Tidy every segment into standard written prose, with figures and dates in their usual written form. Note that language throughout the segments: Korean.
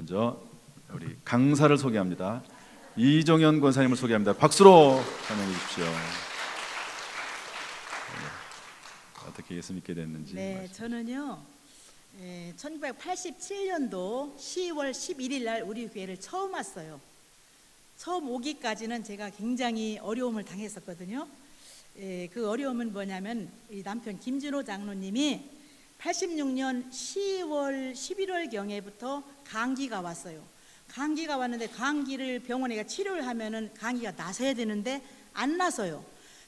먼저 우리 강사를 소개합니다. 이정현 권사님을 소개합니다. 박수로 환영해 주십시오. 어떻게 예수 믿게 됐는지. 네, 저는요 1987년도 10월 11일 날 우리 교회를 처음 왔어요. 처음 오기까지는 제가 굉장히 어려움을 당했었거든요. 그 어려움은 뭐냐면 우리 남편 김진호 장로님이 86년 10월 11월 경에부터 감기가 왔어요. 감기가 왔는데 감기를 병원에 치료를 하면은 감기가 나서야 되는데 안 나서요.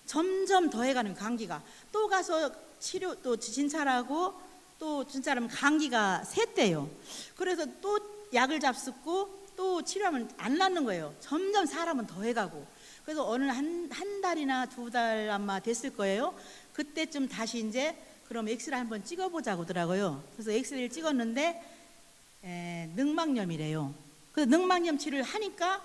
점점 더해가는 감기가. 또 가서 치료 또 진찰하고 또 진찰하면 감기가 샜대요. 그래서 또 약을 잡숫고 또 치료하면 안 낫는 거예요. 점점 사람은 더해가고. 그래서 어느 한 달이나 두 달 아마 됐을 거예요. 그때쯤 다시 이제 그럼 엑스레이 한번 찍어보자고 하더라고요. 그래서 엑스레이를 찍었는데 늑막염이래요. 그래서 늑막염 치료를 하니까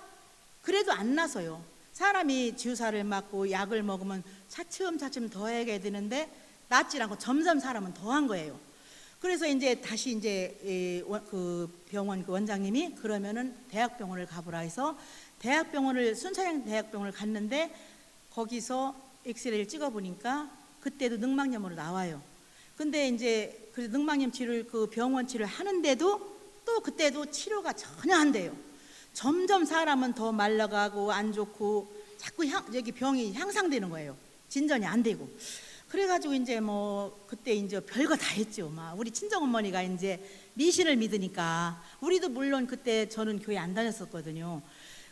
그래도 안 나서요. 사람이 주사를 맞고 약을 먹으면 차츰차츰 더하게 되는데 낫지 않고 점점 사람은 더한 거예요. 그래서 이제 다시 이제 그 병원 그 원장님이 그러면은 대학병원을 가보라 해서 대학병원을 순천향 대학병원을 갔는데 거기서 엑스레이를 찍어보니까 그때도 늑막염으로 나와요. 근데 이제 그 늑막염 치료를 그 병원 치료를 하는데도 또 그때도 치료가 전혀 안 돼요. 점점 사람은 더 말라가고 안 좋고 자꾸 여기 병이 향상되는 거예요. 진전이 안 되고. 그래가지고 이제 뭐 그때 이제 별거 다 했죠. 막 우리 친정 어머니가 이제 미신을 믿으니까 우리도 물론 그때 저는 교회 안 다녔었거든요.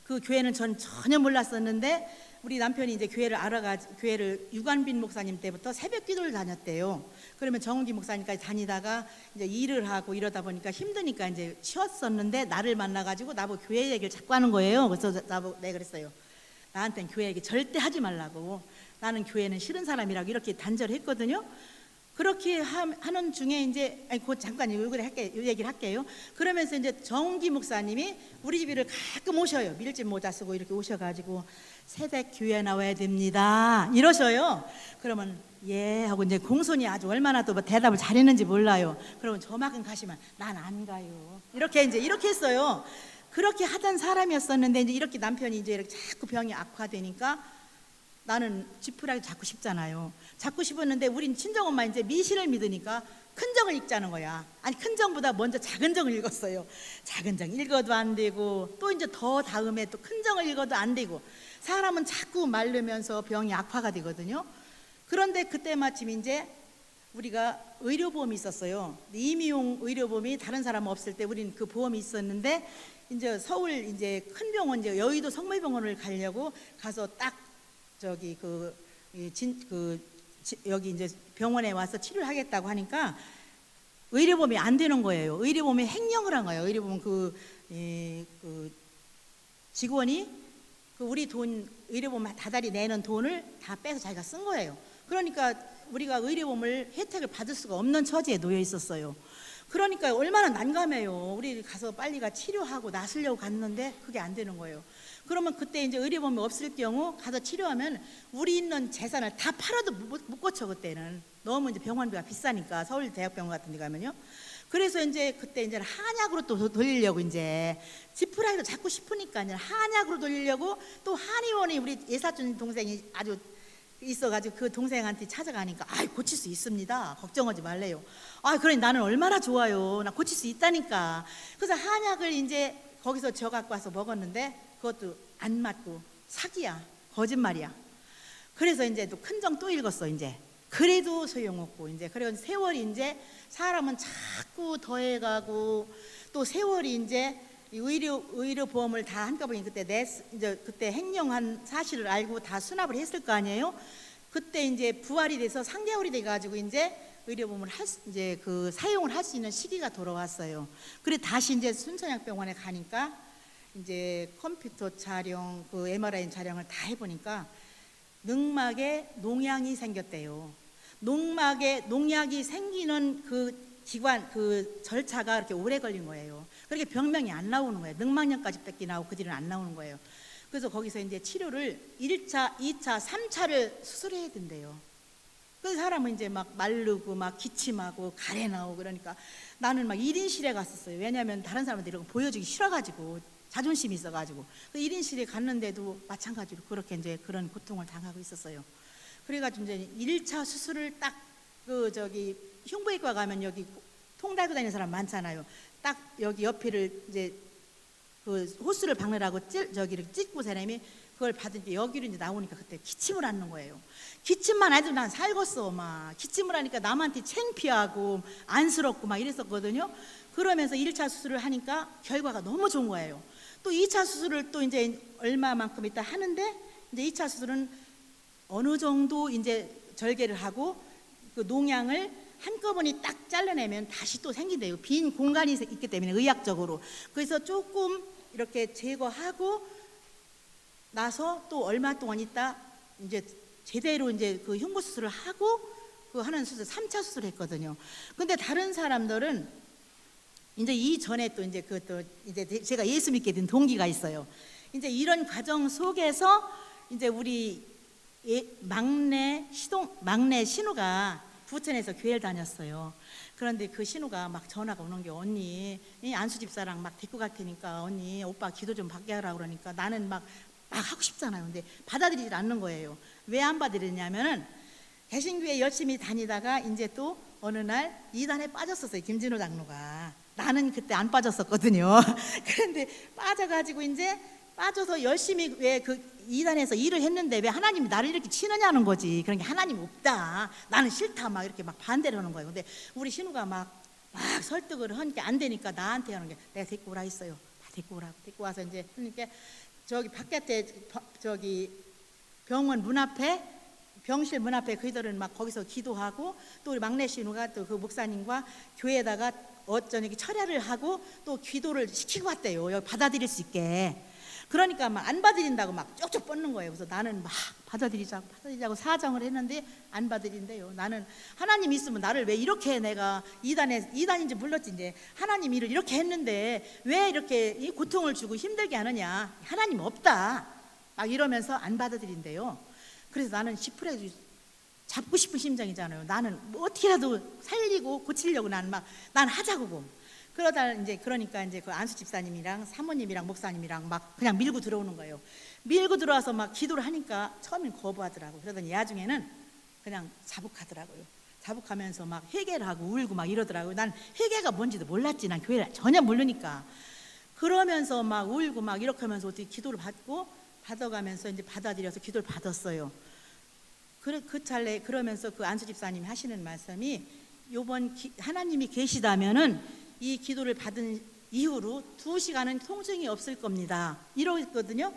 그 교회는 전 전혀 몰랐었는데 우리 남편이 이제 교회를 유관빈 목사님 때부터 새벽 기도를 다녔대요. 그러면 정은기 목사님까지 다니다가 이제 일을 하고 이러다 보니까 힘드니까 이제 쉬었었는데 나를 만나가지고 나보고 교회 얘기를 자꾸 하는 거예요. 그래서 내가 그랬어요. 나한테는 교회 얘기 절대 하지 말라고. 나는 교회는 싫은 사람이라고 이렇게 단절했거든요. 그렇게 하는 중에 이제 잠깐 요 얘기를 할게요. 그러면서 이제 정기 목사님이 우리 집을 가끔 오셔요. 밀짚 모자 쓰고 이렇게 오셔가지고 새댁 교회 나와야 됩니다 이러셔요. 그러면 예 하고 이제 공손히 아주 얼마나 또 대답을 잘했는지 몰라요. 그러면 저만큼 가시면 난 안 가요. 이렇게 했어요. 그렇게 하던 사람이었었는데 이제 이렇게 남편이 이제 이렇게 자꾸 병이 악화되니까 나는 지푸라기 잡고 싶잖아요. 잡고 싶었는데 우린 친정엄마 이제 미신을 믿으니까 큰 정을 읽자는 거야. 아니 큰 정보다 먼저 작은 정을 읽었어요. 작은 정 읽어도 안 되고 또 이제 더 다음에 또 큰 정을 읽어도 안 되고 사람은 자꾸 마르면서 병이 악화가 되거든요. 그런데 그때 마침 이제 우리가 의료보험이 있었어요. 이미용 의료보험이 다른 사람 없을 때 우린 그 보험이 있었는데 이제 서울 이제 큰 병원 이제 여의도 성모병원을 가려고 가서 딱 저기 여기 이제 병원에 와서 치료를 하겠다고 하니까 의료보험이 안 되는 거예요. 의료보험이 횡령을 한 거예요. 의료보험 그 직원이 우리 돈 의료보험 다달이 내는 돈을 다 빼서 자기가 쓴 거예요. 그러니까 우리가 의료보험을 혜택을 받을 수가 없는 처지에 놓여 있었어요. 그러니까 얼마나 난감해요. 우리 가서 빨리 치료하고 나으려고 갔는데 그게 안 되는 거예요. 그러면 그때 이제 의료보험이 없을 경우 가서 치료하면 우리 있는 재산을 다 팔아도 못 고쳐. 그때는 너무 이제 병원비가 비싸니까 서울대학병원 같은 데 가면요. 그래서 이제 그때 이제 한약으로 또 돌리려고 이제 지푸라기도 잡고 싶으니까 이제 한약으로 돌리려고 또 한의원에 우리 예사준 동생이 아주 있어가지고 그 동생한테 찾아가니까 고칠 수 있습니다. 걱정하지 말래요. 그러니 나는 얼마나 좋아요. 나 고칠 수 있다니까. 그래서 한약을 이제 거기서 저 갖고 와서 먹었는데 그것도 안 맞고 사기야. 거짓말이야. 그래서 이제 또 큰 정 또 읽었어. 이제 그래도 소용없고 이제 그래서 세월이 이제 사람은 자꾸 더해가고 또 세월이 이제 의료보험을 다 한꺼번에 그때 횡령한 사실을 알고 다 수납을 했을 거 아니에요. 그때 이제 부활이 돼서 3개월이 돼가지고 이제 의료보험을 이제 사용을 할 수 있는 시기가 돌아왔어요. 그래 다시 이제 순천향병원에 가니까 이제 컴퓨터 촬영, MRI 촬영을 다 해보니까 늑막에 농양이 생겼대요. 농막에 농약이 생기는 기관 절차가 이렇게 오래 걸린 거예요. 그렇게 병명이 안 나오는 거예요. 늑막염까지 뺏기 나오고 그 뒤는 안 나오는 거예요. 그래서 거기서 이제 치료를 1차, 2차, 3차를 수술해야 된대요. 그 사람은 이제 막 마르고 막 기침하고 가래 나오고 그러니까 나는 막 1인실에 갔었어요. 왜냐하면 다른 사람한테 이런 거 보여주기 싫어가지고 자존심이 있어가지고 그 1인실에 갔는데도 마찬가지로 그렇게 이제 그런 고통을 당하고 있었어요. 그래가지고 이제 1차 수술을 딱 그 저기 흉부외과 가면 여기 통 달고 다니는 사람 많잖아요. 딱 여기 옆에를 이제 그 호스를 박느라고 저기를 찢고 사람이 그걸 받으니까 여기로 이제 나오니까 그때 기침을 하는 거예요. 기침만 해도 난 살겠어. 막 기침을 하니까 남한테 창피하고 안쓰럽고 막 이랬었거든요. 그러면서 1차 수술을 하니까 결과가 너무 좋은 거예요. 또 2차 수술을 또 이제 얼마만큼 있다 하는데 이제 2차 수술은 어느 정도 이제 절개를 하고 그 농양을 한꺼번에 딱 잘라내면 다시 또 생긴대요. 빈 공간이 있기 때문에 의학적으로. 그래서 조금 이렇게 제거하고 나서 또 얼마 동안 있다 이제 제대로 이제 그 흉부 수술을 하고 그 하는 수술 3차 수술을 했거든요. 근데 다른 사람들은 이제 이전에 또 이제 그또 이제 제가 예수 믿게 된 동기가 있어요. 이제 이런 과정 속에서 이제 우리 막내 신우가 부천에서 교회를 다녔어요. 그런데 그 신우가 막 전화가 오는 게 언니 안수 집사랑 막 데리고 갈 테니까 언니 오빠 기도 좀 받게 하라고 그러니까 나는 막 하고 싶잖아요. 근데 받아들이질 않는 거예요. 왜 안 받아들이냐면은 개신교회 열심히 다니다가 이제 또 어느 날 이단에 빠졌었어요. 김진호 장로가. 나는 그때 안 빠졌었거든요. 그런데 빠져가지고 이제 빠져서 열심히 왜 그 이단에서 일을 했는데 왜 하나님이 나를 이렇게 치느냐는 거지. 그런 게 하나님 없다. 나는 싫다. 막 이렇게 막 반대를 하는 거예요. 근데 우리 신우가 막 설득을 하니까 안 되니까 나한테 하는 게 내가 데리고 오라 했어요. 다 데리고 오라고. 데리고 와서 이제 그러니까 저기 바깥에 저기 병원 문 앞에 병실 문 앞에 그들은 막 거기서 기도하고 또 우리 막내 신우가 또 그 목사님과 교회에다가 어쩌니 철야를 하고 또 기도를 시키고 왔대요. 여기 받아들일 수 있게. 그러니까 막 안 받아들인다고 막 쪽쪽 뻗는 거예요. 그래서 나는 막 받아들이자고 사정을 했는데 안 받아들인대요. 나는 하나님 있으면 나를 왜 이렇게 내가 이단인지 몰랐지. 이제 하나님 일을 이렇게 했는데 왜 이렇게 이 고통을 주고 힘들게 하느냐. 하나님 없다. 막 이러면서 안 받아들인대요. 그래서 나는 10%라도 잡고 싶은 심정이잖아요. 나는 뭐 어떻게라도 살리고 고치려고 난 하자고. 그러다 이제 그러니까 이제 그 안수 집사님이랑 사모님이랑 목사님이랑 막 그냥 밀고 들어오는 거예요. 밀고 들어와서 막 기도를 하니까 처음엔 거부하더라고. 그러더니 야중에는 그냥 자복하더라고요. 자복하면서 막 회개를 하고 울고 막 이러더라고요. 난 회개가 뭔지도 몰랐지. 난 교회를 전혀 모르니까. 그러면서 막 울고 막 이렇게 하면서 어떻게 기도를 받아가면서 이제 받아들여서 기도를 받았어요. 그 찰나에 그러면서 그 안수 집사님이 하시는 말씀이 요번 하나님이 계시다면은 이 기도를 받은 이후로 2시간은 통증이 없을 겁니다. 이러거든요.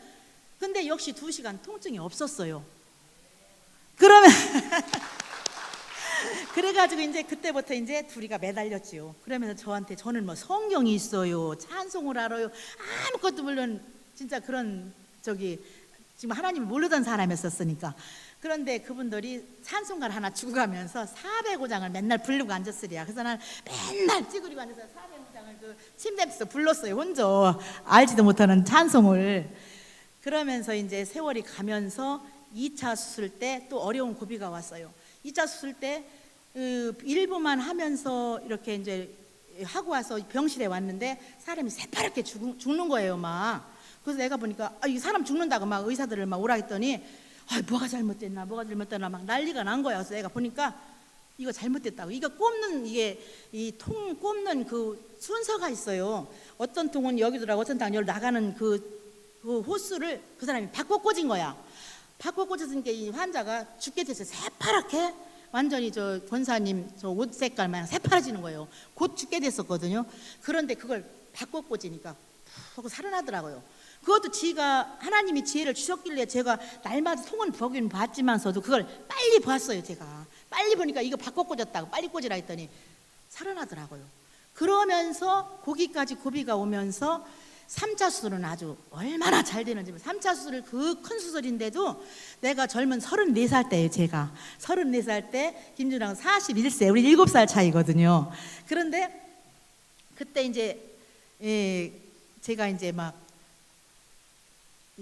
근데 역시 2시간 통증이 없었어요. 그러면 그래가지고 이제 그때부터 이제 둘이가 매달렸지요. 그러면서 저는 뭐 성경이 있어요, 찬송을 알아요, 아무것도 물론 진짜 그런 지금 하나님을 모르던 사람이었으니까. 그런데 그분들이 찬송가를 하나 주고 가면서 405장을 맨날 부르고 앉았으리야. 그래서 난 맨날 찌그리고 앉아서 405장을 그 침대에서 불렀어요. 혼자 알지도 못하는 찬송을. 그러면서 이제 세월이 가면서 2차 수술 때 또 어려운 고비가 왔어요. 2차 수술 때 일부만 하면서 이렇게 이제 하고 와서 병실에 왔는데 사람이 새파랗게 죽는 거예요, 막. 그래서 내가 보니까 이 사람 죽는다고 막 의사들을 막 오라 했더니 뭐가 잘못됐나 막 난리가 난 거야. 그래서 내가 보니까 이거 잘못됐다고. 이거 꼽는 이 통 꼽는 그 순서가 있어요. 어떤 통은 여기 들어가고 어떤 통은 여기 나가는 그 호스를 그 사람이 바꿔 꽂은 거야. 바꿔 꽂았으니까 이 환자가 죽게 됐어요. 새파랗게 완전히 저 권사님 저 옷 색깔만 새파래지는 거예요. 곧 죽게 됐었거든요. 그런데 그걸 바꿔 꽂으니까 푹 살아나더라고요. 그것도 하나님이 지혜를 주셨길래 제가 날마다 통은 보긴 봤지만서도 그걸 빨리 봤어요. 제가 빨리 보니까 이거 바꿔 꽂았다고 빨리 꽂으라 했더니 살아나더라고요. 그러면서 거기까지 고비가 오면서 3차 수술은 아주 얼마나 잘 되는지. 3차 수술을 그 큰 수술인데도 내가 젊은 34살 때예요. 제가 34살 때 김준하고 41세, 우리 7살 차이거든요. 그런데 그때 이제 제가 이제 막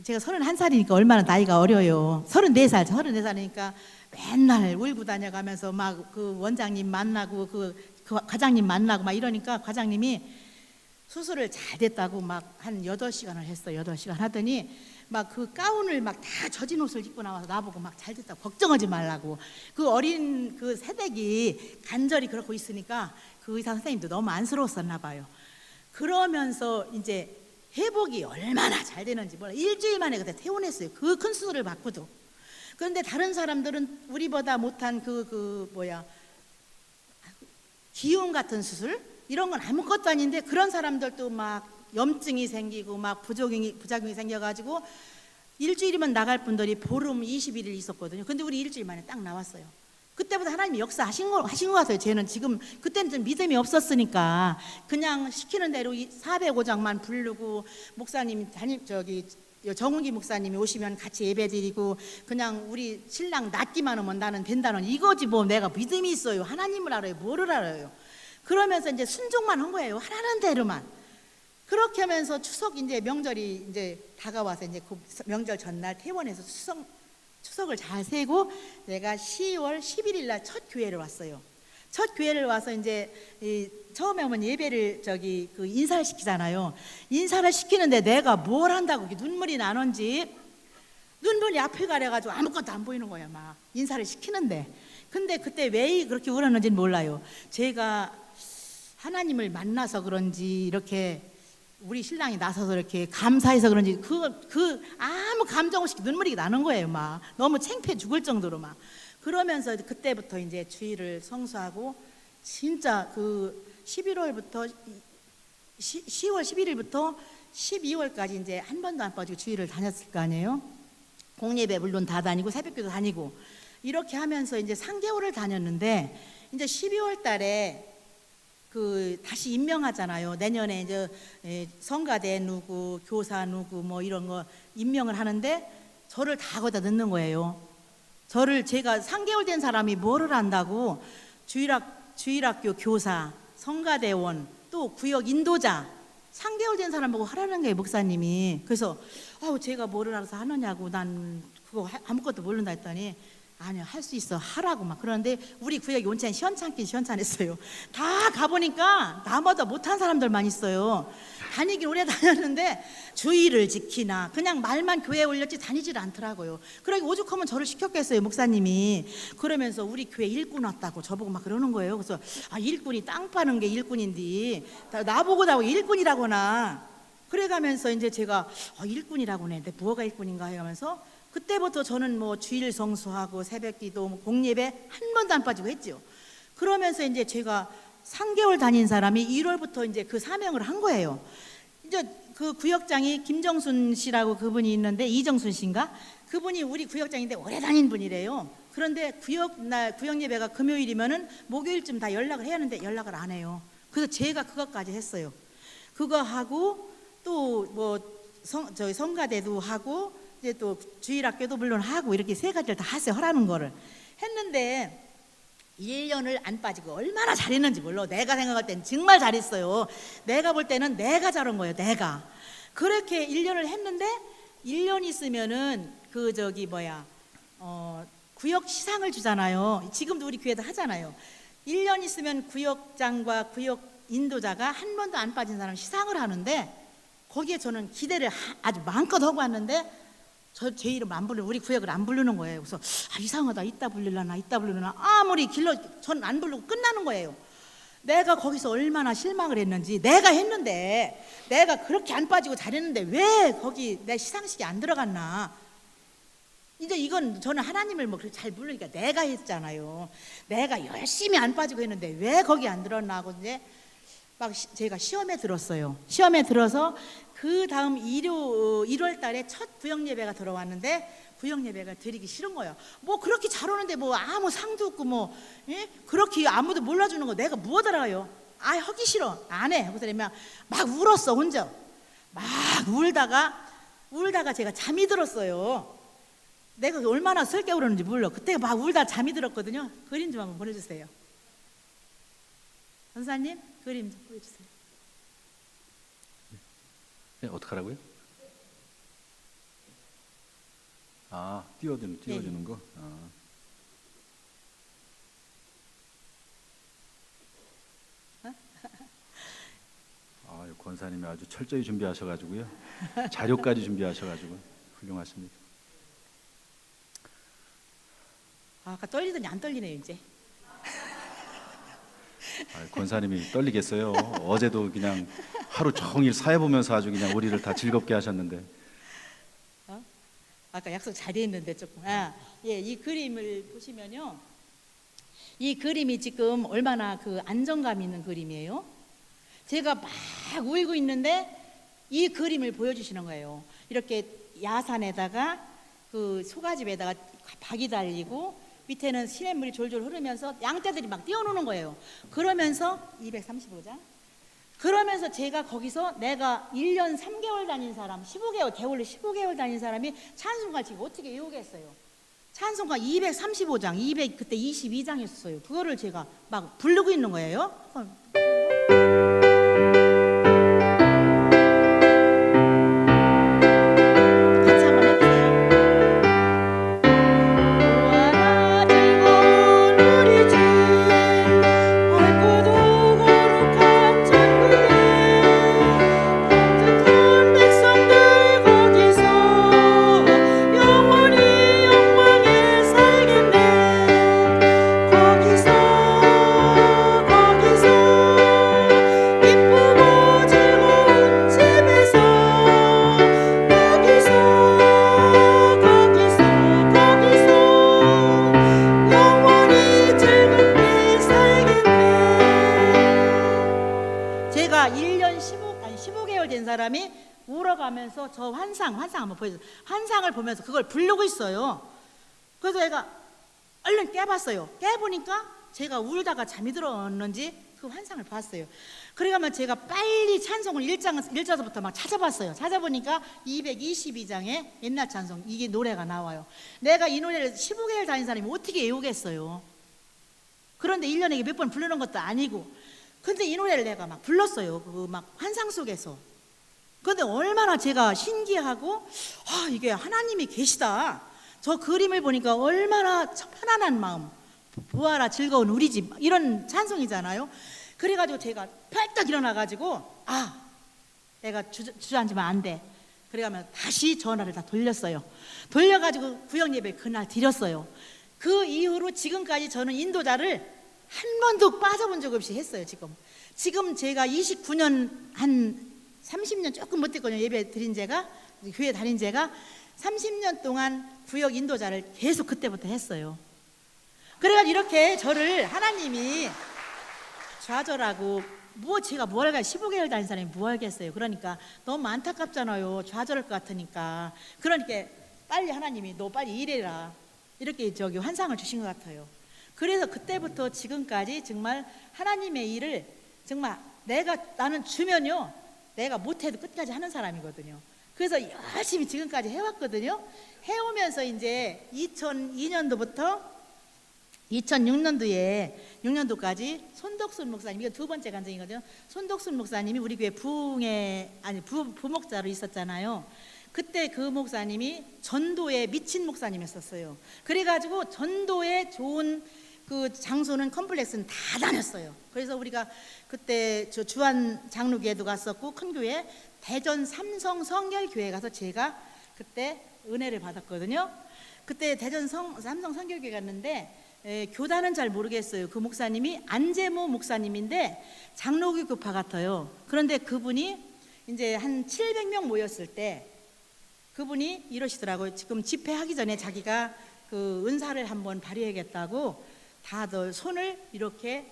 제가 31살이니까 얼마나 나이가 어려요. 34살이니까 맨날 울고 다녀가면서 막 그 원장님 만나고 그 과장님 만나고 막 이러니까 과장님이 수술을 잘 됐다고 막 한 8시간을 했어요. 8시간 하더니 막 그 가운을 막 다 젖은 옷을 입고 나와서 나보고 막 잘 됐다고 걱정하지 말라고. 그 어린 그 새댁이 간절히 그러고 있으니까 그 의사 선생님도 너무 안쓰러웠었나 봐요. 그러면서 이제 회복이 얼마나 잘 되는지 몰라. 일주일 만에 그때 퇴원했어요. 그 큰 수술을 받고도. 그런데 다른 사람들은 우리보다 못한 기운 같은 수술 이런 건 아무것도 아닌데 그런 사람들도 막 염증이 생기고 막 부작용이 생겨가지고 일주일이면 나갈 분들이 보름 21일 있었거든요. 근데 우리 일주일 만에 딱 나왔어요. 그때부터 하나님이 역사하신 것 같아요. 쟤는 지금 그때는 좀 믿음이 없었으니까 그냥 시키는 대로 405장만 부르고 목사님 정은기 목사님이 오시면 같이 예배드리고 그냥 우리 신랑 낫기만 하면 나는 된다는 이거지 뭐 내가 믿음이 있어요. 하나님을 알아요. 뭐를 알아요. 그러면서 이제 순종만 한 거예요. 하라는 대로만. 그렇게 하면서 추석 이제 명절이 이제 다가와서 이제 그 명절 전날 퇴원해서 추석을 잘 세고 내가 10월 11일 날 첫 교회를 왔어요. 첫 교회를 와서 이제 처음에 오면 예배를 그 인사를 시키잖아요. 인사를 시키는데 내가 뭘 한다고 이렇게 눈물이 나는지 눈물이 앞을 가려가지고 아무것도 안 보이는 거예요. 막 인사를 시키는데 근데 그때 왜 그렇게 울었는지는 몰라요. 제가 하나님을 만나서 그런지 이렇게 우리 신랑이 나서서 이렇게 감사해서 그런지 아무 감정 없이 눈물이 나는 거예요. 막 너무 창피해 죽을 정도로 막. 그러면서 그때부터 이제 주일을 성수하고 진짜 그 11월부터 10월 11일부터 12월까지 이제 한 번도 안 빠지고 주일을 다녔을 거 아니에요. 공예배 물론 다 다니고 새벽기도 다니고 이렇게 하면서 이제 3개월을 다녔는데 이제 12월 달에 다시 임명하잖아요. 내년에 이제 성가대 누구, 교사 누구 뭐 이런 거 임명을 하는데 저를 다 거기다 넣는 거예요. 제가 3개월 된 사람이 뭐를 안다고 주일학교 교사, 성가대원, 또 구역 인도자 3개월 된 사람 보고 하라는 거예요, 목사님이. 그래서 제가 뭐를 알아서 하느냐고 난 그거 아무것도 모른다 했더니 아니요, 할 수 있어, 하라고 막 그러는데 우리 구역이 온천이 시원찮겠어요. 다 가보니까 나보다 못한 사람들만 있어요. 다니긴 오래 다녔는데 주의를 지키나 그냥 말만 교회에 올렸지 다니질 않더라고요. 그러니까 오죽하면 저를 시켰겠어요, 목사님이. 그러면서 우리 교회 일꾼 왔다고 저보고 막 그러는 거예요. 그래서 일꾼이 땅 파는 게 일꾼인데 나보고 일꾼이라고나 그래가면서 이제 제가 일꾼이라고 해. 근데 뭐가 일꾼인가 해가면서 그때부터 저는 뭐 주일 성수하고 새벽기도 공예배 한 번도 안 빠지고 했죠. 그러면서 이제 제가 3개월 다닌 사람이 1월부터 이제 그 사명을 한 거예요. 이제 그 구역장이 김정순 씨라고 그분이 있는데 이정순 씨인가? 그분이 우리 구역장인데 오래 다닌 분이래요. 그런데 구역 예배가 금요일이면은 목요일쯤 다 연락을 해야 하는데 연락을 안 해요. 그래서 제가 그것까지 했어요. 그거 하고 또 뭐 성가대도 하고 이제 또 주일학교도 물론 하고 이렇게 3가지를 다 하세요. 하라는 거를 했는데 1년을 안 빠지고 얼마나 잘했는지 몰라. 내가 생각할 땐 정말 잘했어요. 내가 볼 때는 내가 잘한 거예요. 내가 그렇게 1년을 했는데 1년 있으면은 구역 시상을 주잖아요. 지금도 우리 교회도 하잖아요. 1년 있으면 구역장과 구역 인도자가 한 번도 안 빠진 사람 시상을 하는데 거기에 저는 기대를 아주 마음껏 하고 왔는데 제 이름 안 부르는, 우리 구역을 안 부르는 거예요. 그래서 이상하다, 이따 부르려나 아무리 전 안 부르고 끝나는 거예요. 내가 거기서 얼마나 실망을 했는지. 내가 했는데 내가 그렇게 안 빠지고 잘했는데 왜 거기 내 시상식에 안 들어갔나. 이제 이건 저는 하나님을 뭐 잘 부르니까 내가 했잖아요. 내가 열심히 안 빠지고 했는데 왜 거기 안 들었나 하고 이제 막 제가 시험에 들었어요. 시험에 들어서 그 다음 1월 달에 첫 구역 예배가 들어왔는데 구역 예배가 드리기 싫은 거예요. 뭐 그렇게 잘 오는데 뭐 아무 상도 없고 뭐 그렇게 아무도 몰라주는 거 내가 무엇 알아요. 하기 싫어, 안 해. 그래서 막 울었어. 혼자 막 울다가 제가 잠이 들었어요. 내가 얼마나 슬게 울었는지 몰라. 그때 막 울다 잠이 들었거든요. 그림 좀 한번 보내주세요. 선사님, 그림 좀 보여주세요. 네, 어떡하라고요? 아, 띄워주는 거. 권사님이 아주 철저히 준비하셔가지고요. 자료까지 준비하셔가지고 훌륭하십니다. 아까 떨리더니 안 떨리네요 이제. 권사님이 떨리겠어요. 어제도 그냥 하루 종일 사회 보면서 아주 그냥 우리를 다 즐겁게 하셨는데. 아까 약속 잘 돼 있는데 조금. 예, 이 그림을 보시면요. 이 그림이 지금 얼마나 그 안정감 있는 그림이에요. 제가 막 울고 있는데 이 그림을 보여주시는 거예요. 이렇게 야산에다가 그 소가집에다가 박이 달리고 밑에는 시냇물이 졸졸 흐르면서 양떼들이 막 뛰어노는 거예요. 그러면서 235장. 그러면서 제가 거기서 내가 1년 3개월 다닌 사람, 15개월, 대원로 15개월 다닌 사람이 찬송가 지금 어떻게 외우겠어요? 찬송가 235장, 그때 22장이었어요. 그거를 제가 막 부르고 있는 거예요. 제가 1년 15개월 된 사람이 울어가면서 저 환상 한번 보여줘요. 환상을 보면서 그걸 부르고 있어요. 그래서 제가 얼른 깨봤어요. 깨보니까 제가 울다가 잠이 들었는지 그 환상을 봤어요. 그래가면 제가 빨리 찬송을 1절부터 막 찾아봤어요. 찾아보니까 222장에 옛날 찬송 이게 노래가 나와요. 내가 이 노래를 15개월 다닌 사람이 어떻게 외우겠어요? 그런데 1년에 몇 번 부르는 것도 아니고, 근데 이 노래를 내가 막 불렀어요. 그 막 환상 속에서. 근데 얼마나 제가 신기하고, 이게 하나님이 계시다. 저 그림을 보니까 얼마나 편안한 마음, 보아라 즐거운 우리 집, 이런 찬송이잖아요. 그래가지고 제가 펄떡 일어나가지고, 내가 주저앉으면 안 돼. 그래가면 다시 전화를 다 돌렸어요. 돌려가지고 구역 예배 그날 드렸어요. 그 이후로 지금까지 저는 인도자를 한 번도 빠져본 적 없이 했어요. 지금 제가 29년 한 30년 조금 못 됐거든요. 예배 드린 제가, 교회 다닌 제가 30년 동안 구역 인도자를 계속 그때부터 했어요. 그래가지고 이렇게 저를 하나님이 좌절하고, 제가 뭘 할까, 15개월 다닌 사람이 뭐 하겠어요. 그러니까 너무 안타깝잖아요. 좌절할 것 같으니까. 그러니까 빨리 하나님이 너 빨리 일해라, 이렇게 환상을 주신 것 같아요. 그래서 그때부터 지금까지 정말 하나님의 일을 정말 나는 주면요, 내가 못해도 끝까지 하는 사람이거든요. 그래서 열심히 지금까지 해왔거든요. 해오면서 이제 2002년도부터 2006년도에 6년도까지 손덕순 목사님, 이거 두 번째 간증이거든요. 손덕순 목사님이 우리 교회 부목자로 있었잖아요. 그때 그 목사님이 전도에 미친 목사님이었어요. 그래가지고 전도에 좋은 그 장소는 컴플렉스는 다 다녔어요. 그래서 우리가 그때 저 주한 장로교회도 갔었고, 큰 교회 대전 삼성 성결교회 가서 제가 그때 은혜를 받았거든요. 그때 대전 삼성 성결교회 갔는데 교단은 잘 모르겠어요. 그 목사님이 안재모 목사님인데 장로교 교파 같아요. 그런데 그분이 이제 한 700명 모였을 때 그분이 이러시더라고요. 지금 집회하기 전에 자기가 그 은사를 한번 발휘하겠다고 다들 손을 이렇게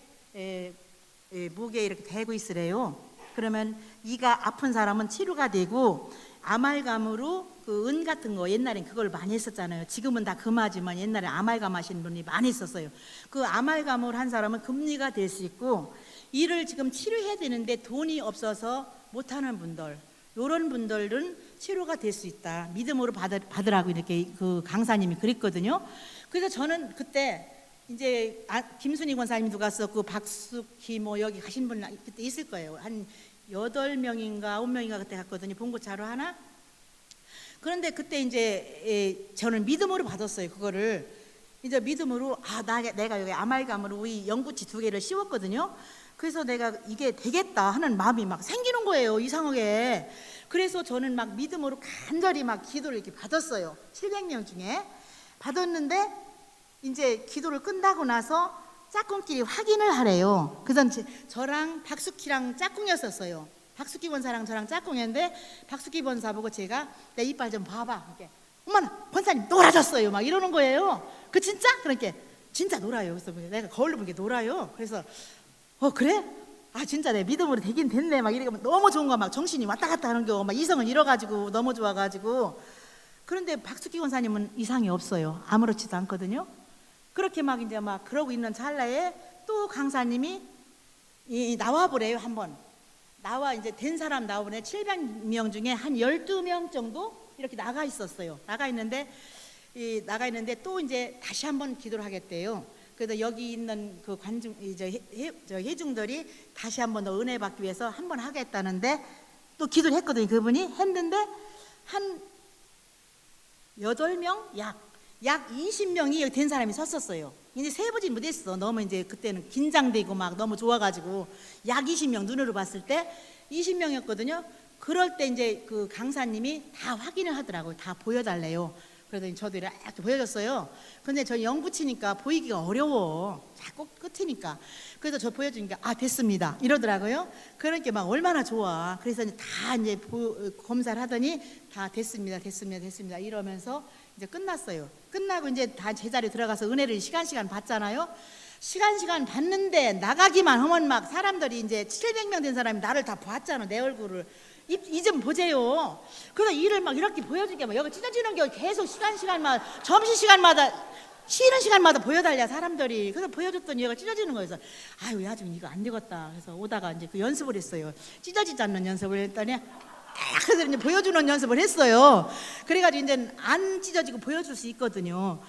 목에 이렇게 대고 있으래요. 그러면 이가 아픈 사람은 치료가 되고, 아말감으로 그 은 같은 거 옛날엔 그걸 많이 했었잖아요. 지금은 다 금하지만 옛날에 아말감 하시는 분이 많이 있었어요. 그 아말감을 한 사람은 금리가 될 수 있고, 이를 지금 치료해야 되는데 돈이 없어서 못하는 분들, 이런 분들은 치료가 될 수 있다. 믿음으로 받으라고 이렇게 그 강사님이 그랬거든요. 그래서 저는 그때 이제 김순희 권사님도 갔었고, 박숙희 여기 가신 분 그때 있을 거예요. 한 8명인가 9명인가 그때 갔거든요. 본고차로 하나. 그런데 그때 이제 저는 믿음으로 받았어요. 그거를 이제 믿음으로 내가 여기 아말감으로 이 영구치 2개를 씌웠거든요. 그래서 내가 이게 되겠다 하는 마음이 막 생기는 거예요. 이상하게. 그래서 저는 막 믿음으로 간절히 막 기도를 이렇게 받았어요. 700명 중에 받았는데 이제 기도를 끝나고 나서 짝꿍끼리 확인을 하래요. 그래서 저랑 박숙희랑 짝꿍이었었어요. 박숙희 권사랑 저랑 짝꿍이었는데 박숙희 권사 보고 제가 내 이빨 좀 봐봐. 이렇게 어머나 권사님 놀아줬어요. 막 이러는 거예요. 그 진짜? 그러니까 진짜 놀아요. 그래서 내가 거울로 보니까 놀아요. 그래서 그래? 진짜 내 믿음으로 되긴 됐네. 막 이러면 너무 좋은 거야. 막 정신이 왔다 갔다 하는 거, 막 이성을 잃어가지고 너무 좋아가지고. 그런데 박숙희 권사님은 이상이 없어요. 아무렇지도 않거든요. 그렇게 막 이제 막 그러고 있는 찰나에 또 강사님이 나와 보래요. 한번 나와 이제 된 사람 나오네. 700명 중에 한 12명 정도 이렇게 나가 있었어요. 나가 있는데 또 이제 다시 한번 기도를 하겠대요. 그래서 여기 있는 그 관중 이제 회중들이 다시 한번 더 은혜 받기 위해서 한번 하겠다는데 또 기도를 했거든요. 그분이 했는데 한 8명 약 20명이 된 사람이 섰었어요. 이제 세보지 못했어. 너무 이제 그때는 긴장되고 막 너무 좋아가지고 약 20명 눈으로 봤을 때 20명이었거든요. 그럴 때 이제 그 강사님이 다 확인을 하더라고요. 다 보여달래요. 그래서 저도 이렇게 보여줬어요. 근데 저 영부치니까 보이기가 어려워. 자꾸 끝이니까. 그래서 저 보여주니까 됐습니다 이러더라고요. 그러니까 막 얼마나 좋아. 그래서 이제 다 이제 검사를 하더니 다 됐습니다 이러면서 이제 끝났어요. 끝나고 이제 다 제자리에 들어가서 은혜를 시간 받잖아요. 시간 받는데 나가기만 하면 막 사람들이 이제 700명 된 사람이 나를 다 봤잖아. 내 얼굴을. 이 좀 보세요. 그래서 일을 막 이렇게 보여주게 막 여기 찢어지는 게 계속 시간마다 점심시간마다 쉬는 시간마다 보여달라 사람들이. 그래서 보여줬더니 얘가 찢어지는 거예요. 그래서 야 좀 이거 안 되겠다. 그래서 오다가 이제 그 연습을 했어요. 찢어지지 않는 연습을 했더니 그래서 이제 보여주는 연습을 했어요. 그래가지고 이제 안 찢어지고 보여줄 수 있거든요.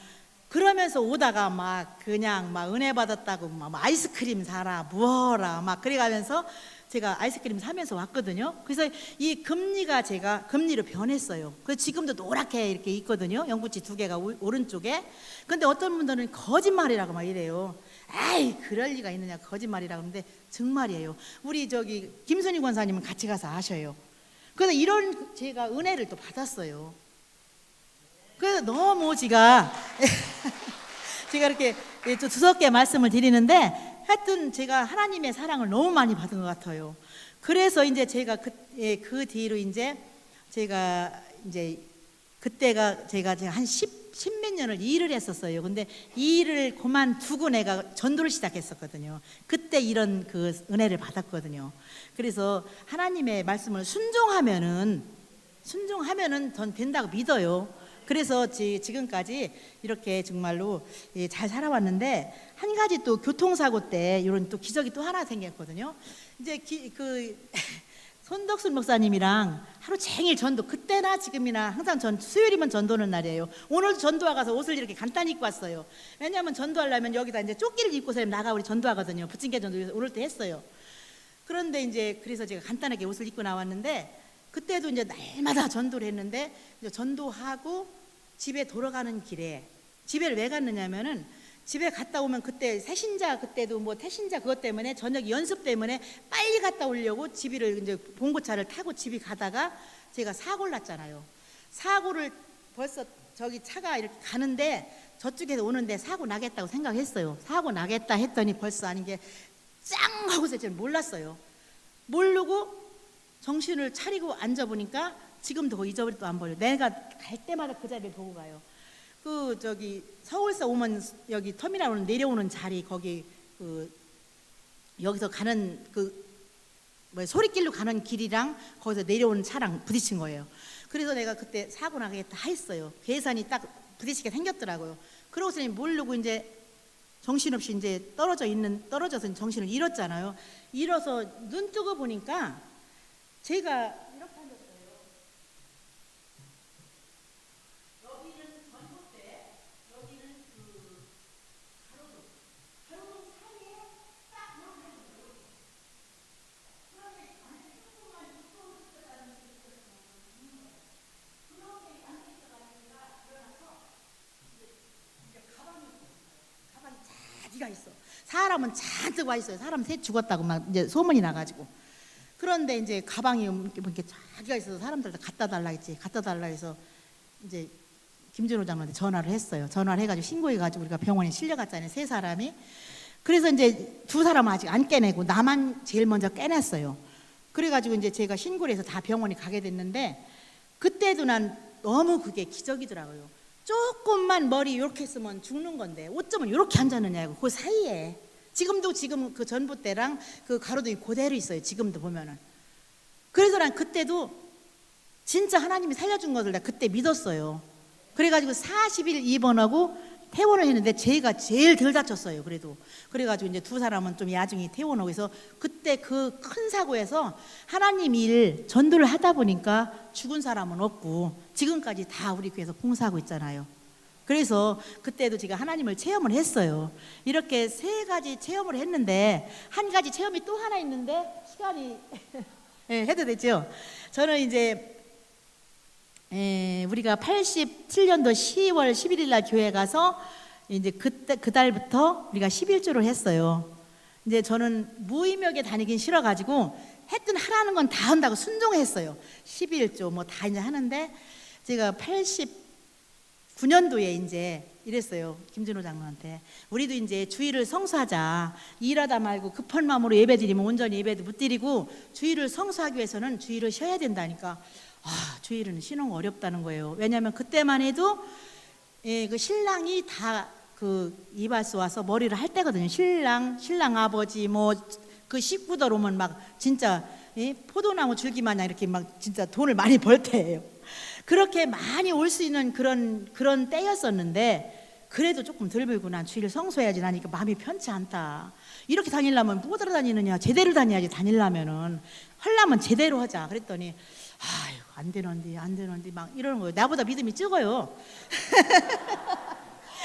그러면서 오다가 막 그냥 막 은혜 받았다고 막 아이스크림 사라 무어라 막 그래가면서 제가 아이스크림 사면서 왔거든요. 그래서 이 금리가 제가 금리로 변했어요. 그래서 지금도 노랗게 이렇게 있거든요. 영구치 2개가 오른쪽에. 근데 어떤 분들은 거짓말이라고 막 이래요. 에이 그럴 리가 있느냐 거짓말이라고 하는데 정말이에요. 우리 저기 김선희 권사님은 같이 가서 아셔요. 그래서 이런 제가 은혜를 또 받았어요. 그래서 너무 제가 이렇게 좀 두껍게 말씀을 드리는데 하여튼 제가 하나님의 사랑을 너무 많이 받은 것 같아요. 그래서 이제 제가 그 뒤로 이제 제가 이제 그때가 제가 한 10몇 년을 일을 했었어요. 근데 이 일을 그만두고 내가 전도를 시작했었거든요. 그때 이런 그 은혜를 받았거든요. 그래서 하나님의 말씀을 순종하면은 전 된다고 믿어요. 그래서 지금까지 이렇게 정말로 잘 살아왔는데 한 가지 또 교통사고 때 이런 또 기적이 또 하나 생겼거든요. 이제 손덕순 목사님이랑 하루 종일 전도 그때나 지금이나 항상 수요일이면 전도는 날이에요. 오늘도 전도와 가서 옷을 이렇게 간단히 입고 왔어요. 왜냐하면 전도하려면 여기다 이제 조끼를 입고서 나가 우리 전도하거든요. 부침개 전도 오를 때 했어요. 그런데 이제 그래서 제가 간단하게 옷을 입고 나왔는데 그때도 이제 날마다 전도를 했는데 이제 전도하고 집에 돌아가는 길에 집에를 왜 갔느냐면은 집에 갔다 오면 그때 새신자 그때도 뭐 태신자 그것 때문에 저녁 연습 때문에 빨리 갔다 오려고 집이를 이제 봉고차를 타고 집이 가다가 제가 사고를 났잖아요. 사고를 벌써 저기 차가 이렇게 가는데 저쪽에서 오는데 사고 나겠다고 생각했어요. 사고 나겠다 했더니 벌써 아닌 게 짱 하고서 저는 몰랐어요. 모르고 정신을 차리고 앉아보니까 지금도 그 잊어버리도 안 버려요. 내가 갈 때마다 그 자리를 보고 가요. 그 저기 서울서 오면 여기 터미널 내려오는 자리 거기 그 여기서 가는 그 뭐 소리길로 가는 길이랑 거기서 내려오는 차랑 부딪힌 거예요. 그래서 내가 그때 사고 나겠다 했어요. 계산이 딱 부딪히게 생겼더라고요. 그러고서 모르고 이제 정신없이 이제 떨어져서 정신을 잃었잖아요. 잃어서 눈 뜨고 보니까 제가 이렇게 앉았어요. 여기는 전봇대, 여기는 그 가로등 사이에 딱 이렇게 앉았어요. 그런데 안에 조금만 무서운 듯하다는 생각이 들어서 그렇게 사람은 잔뜩 와 있어요. 사람 셋 죽었다고 막 이제 소문이 나가지고. 그런데 이제 가방이 이렇게 자기가 있어서 사람들 다 갖다 달라 했지. 갖다 달라 해서 이제 김준호 장로한테 전화를 했어요. 전화를 해가지고 신고해가지고 우리가 병원에 실려갔잖아요. 세 사람이. 그래서 이제 두 사람은 아직 안 깨내고 나만 제일 먼저 깨냈어요. 그래가지고 이제 제가 신고를 해서 다 병원에 가게 됐는데 그때도 난 너무 그게 기적이더라고요. 조금만 머리 이렇게 했으면 죽는 건데 어쩌면 이렇게 앉았느냐고 그 사이에 지금도 지금 그 전부 때랑 그 가로등이 그대로 있어요. 지금도 보면은. 그래서 난 그때도 진짜 하나님이 살려준 것을 내가 그때 믿었어요. 그래가지고 40일 입원하고 퇴원을 했는데 제가 제일 덜 다쳤어요. 그래가지고 이제 두 사람은 좀 야중히 퇴원하고 해서 그때 그 큰 사고에서 하나님 일 전도를 하다 보니까 죽은 사람은 없고 지금까지 다 우리 교회에서 봉사하고 있잖아요. 그래서 그때도 제가 하나님을 체험을 했어요. 이렇게 세 가지 체험을 했는데 한 가지 체험이 또 하나 있는데 시간이 네, 해도 되죠. 저는 이제 우리가 87년도 10월 11일 날 교회 가서 이제 그 달부터 우리가 11조를 했어요. 이제 저는 무의미하게 다니긴 싫어가지고 했든 하라는 건 다 한다고 순종했어요. 11조 뭐 다 이제 하는데 제가 89년도에 이제 이랬어요. 김준호 장로한테 우리도 이제 주일을 성수하자. 일하다 말고 급한 마음으로 예배드리면 온전히 예배도 못 드리고 주일을 성수하기 위해서는 주일을 쉬어야 된다니까. 주일은 쉬는 거 어렵다는 거예요. 왜냐하면 그때만 해도 그 신랑이 다 그 이발소 와서 머리를 할 때거든요. 신랑 아버지 뭐 그 식구들 오면 막 진짜 포도나무 줄기 마냥 이렇게 막 진짜 돈을 많이 벌 때예요. 그렇게 많이 올 수 있는 그런 때였었는데 그래도 조금 덜 벌고 난 주일을 성수해야지 나니까 마음이 편치 않다. 이렇게 다니려면 뭐하러 다니느냐. 제대로 다녀야지. 다니려면은 하려면 제대로 하자. 그랬더니 아이고 안 되는데 막 이러는 거예요. 나보다 믿음이 적어요.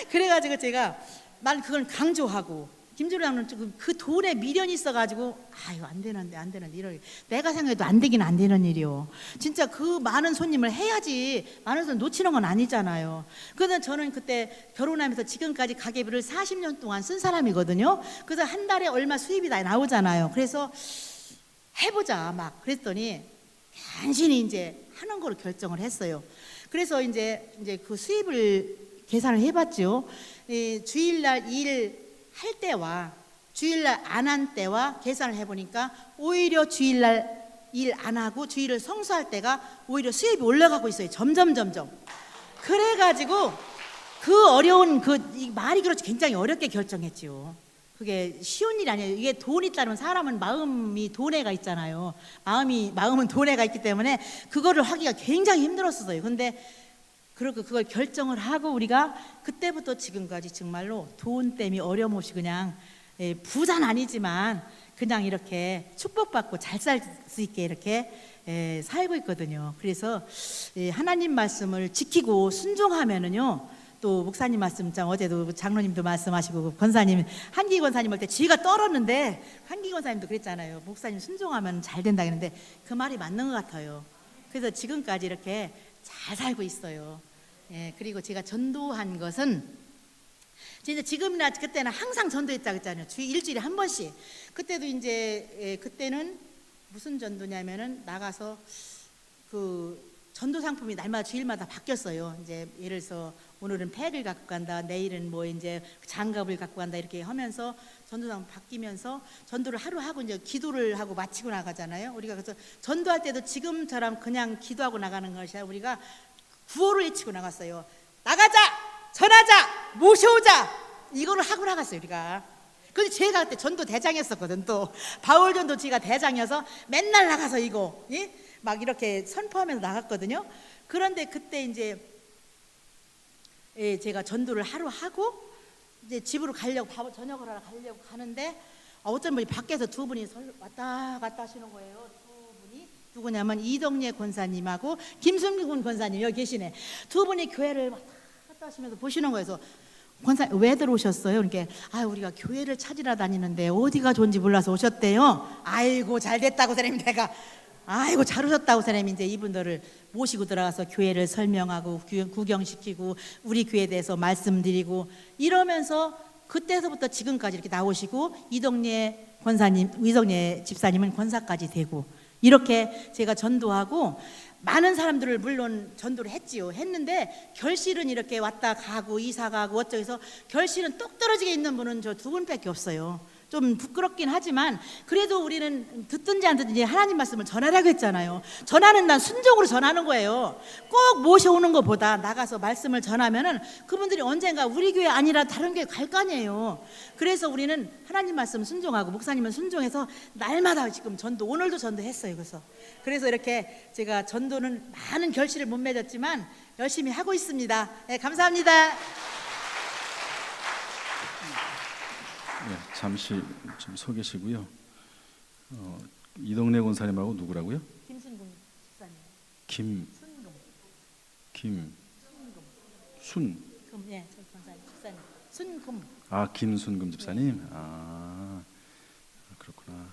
그래가지고 제가 난 그걸 강조하고 김준호 장로는 조금 그 돈에 미련이 있어가지고 아유 안 되는데 이러 내가 생각해도 안 되긴 안 되는 일이요. 진짜 그 많은 손님을 해야지 많은 손님 놓치는 건 아니잖아요. 그래서 저는 그때 결혼하면서 지금까지 가계비를 40년 동안 쓴 사람이거든요. 그래서 한 달에 얼마 수입이 다 나오잖아요. 그래서 해보자 막 그랬더니 간신히 이제 하는 거로 결정을 했어요. 그래서 이제 그 수입을 계산을 해봤죠. 주일날 일할 때와 주일날 안 한 때와 계산을 해보니까 오히려 주일날 일 안 하고 주일을 성수할 때가 오히려 수입이 올라가고 있어요. 점점. 그래가지고 그 어려운 이 말이 그렇지 굉장히 어렵게 결정했죠. 그게 쉬운 일이 아니에요. 이게 돈이 따르면 사람은 마음이 돈에가 있잖아요. 마음은 돈에가 있기 때문에 그거를 하기가 굉장히 힘들었어요. 근데 그리고 그걸 결정을 하고 우리가 그때부터 지금까지 정말로 돈 때문에 어려움 없이 그냥 부자는 아니지만 그냥 이렇게 축복받고 잘 살 수 있게 이렇게 살고 있거든요. 그래서 하나님 말씀을 지키고 순종하면은요. 또 목사님 말씀 어제도 장로님도 말씀하시고 권사님 한기 권사님 할 때 지가 떨었는데 한기 권사님도 그랬잖아요. 목사님 순종하면 잘 된다 했는데 그 말이 맞는 것 같아요. 그래서 지금까지 이렇게 잘 살고 있어요. 그리고 제가 전도한 것은 진짜 지금이나 그때는 항상 전도했다고 했잖아요. 일주일에 한 번씩. 그때도 이제 그때는 무슨 전도냐면은 나가서 그 전도 상품이 날마다 주일마다 바뀌었어요. 이제 예를 들어서 오늘은 팩을 갖고 간다, 내일은 뭐 이제 장갑을 갖고 간다 이렇게 하면서 전도 상품 바뀌면서 전도를 하루 하고 이제 기도를 하고 마치고 나가잖아요. 우리가 그래서 전도할 때도 지금처럼 그냥 기도하고 나가는 것이 아니라 우리가 구호를 외치고 나갔어요. 나가자, 전하자, 모셔오자 이거를 하고 나갔어요 우리가. 근데 제가 그때 전도 대장이었었거든. 또 바울 전도 제가 대장이어서 맨날 나가서 이거 막 이렇게 선포하면서 나갔거든요. 그런데 그때 이제 제가 전도를 하루 하고 이제 집으로 가려고 저녁을 하러 가려고 가는데 어떤 분이 밖에서 두 분이 왔다 갔다 하시는 거예요. 누구냐면 이덕예 권사님하고 김승근 권사님 여기 계시네. 두 분이 교회를 왔다 갔다 하시면서 보시는 거예요. 그래서 권사님 왜 들어오셨어요? 그러니까 우리가 교회를 찾으러 다니는데 어디가 좋은지 몰라서 오셨대요. 아이고 잘 됐다고 선생님 내가 아이고 잘 오셨다고 선생님 이제 이분들을 모시고 들어가서 교회를 설명하고 구경시키고 우리 교회에 대해서 말씀드리고 이러면서 그때서부터 지금까지 이렇게 나오시고 이동래 권사님, 이동래 집사님은 권사까지 되고 이렇게 제가 전도하고 많은 사람들을 물론 전도를 했는데 결실은 이렇게 왔다 가고 이사 가고 어쩌고해서 결실은 똑 떨어지게 있는 분은 저 두 분밖에 없어요. 좀 부끄럽긴 하지만 그래도 우리는 듣든지 안 듣든지 하나님 말씀을 전하라고 했잖아요. 전하는 난 순종으로 전하는 거예요. 꼭 모셔오는 것보다 나가서 말씀을 전하면은 그분들이 언젠가 우리 교회 아니라 다른 교회 갈 거 아니에요. 그래서 우리는 하나님 말씀 순종하고 목사님은 순종해서 날마다 지금 전도, 오늘도 전도했어요. 그래서 이렇게 제가 전도는 많은 결실을 못 맺었지만 열심히 하고 있습니다. 네, 감사합니다. 네, 잠시 좀 서 계시고요. 이동래 권사님하고 누구라고요? 김순금 집사님. 순금. 예, 저 권사님 집사님. 순금. 아, 김순금 집사님. 아, 그렇구나.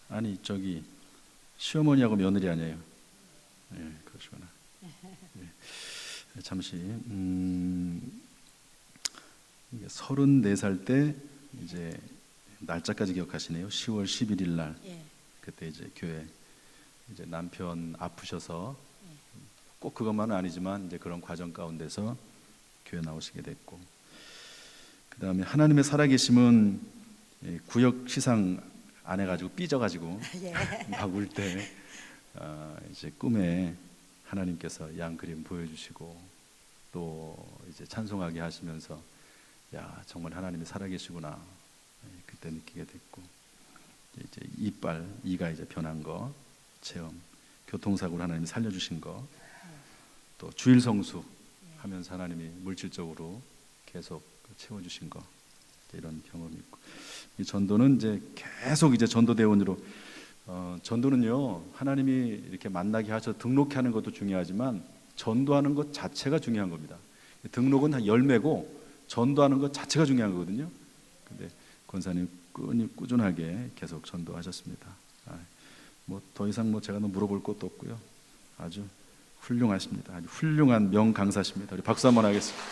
아니 저기 시어머니하고 며느리 아니에요? 예, 그러시구나. 예, 잠시 이게 34살 때 이제 날짜까지 기억하시네요. 10월 11일 날. 예. 그때 이제 교회 이제 남편 아프셔서 꼭 그것만은 아니지만 이제 그런 과정 가운데서 교회 나오시게 됐고, 그 다음에 하나님의 살아계심은 구역 시상 안 해가지고 삐져가지고 예. 막 울 때 이제 꿈에 하나님께서 양 그림 보여주시고 또 이제 찬송하게 하시면서 야 정말 하나님이 살아계시구나 그때 느끼게 됐고, 이제 이가 이제 변한 거 체험, 교통사고로 하나님이 살려주신 거, 또 주일 성수 하면서 하나님이 물질적으로 계속 채워주신 거, 이런 경험이 있고, 이 전도는 이제 계속 이제 전도대원으로 전도는요 하나님이 이렇게 만나게 하셔서 등록해 하는 것도 중요하지만 전도하는 것 자체가 중요한 겁니다. 등록은 다 열매고 전도하는 것 자체가 중요한 거거든요. 근데 권사님 꾸준하게 계속 전도하셨습니다. 뭐 더 이상 뭐 제가 물어볼 것도 없고요. 아주 훌륭하십니다. 아주 훌륭한 명강사십니다. 우리 박수 한번 하겠습니다.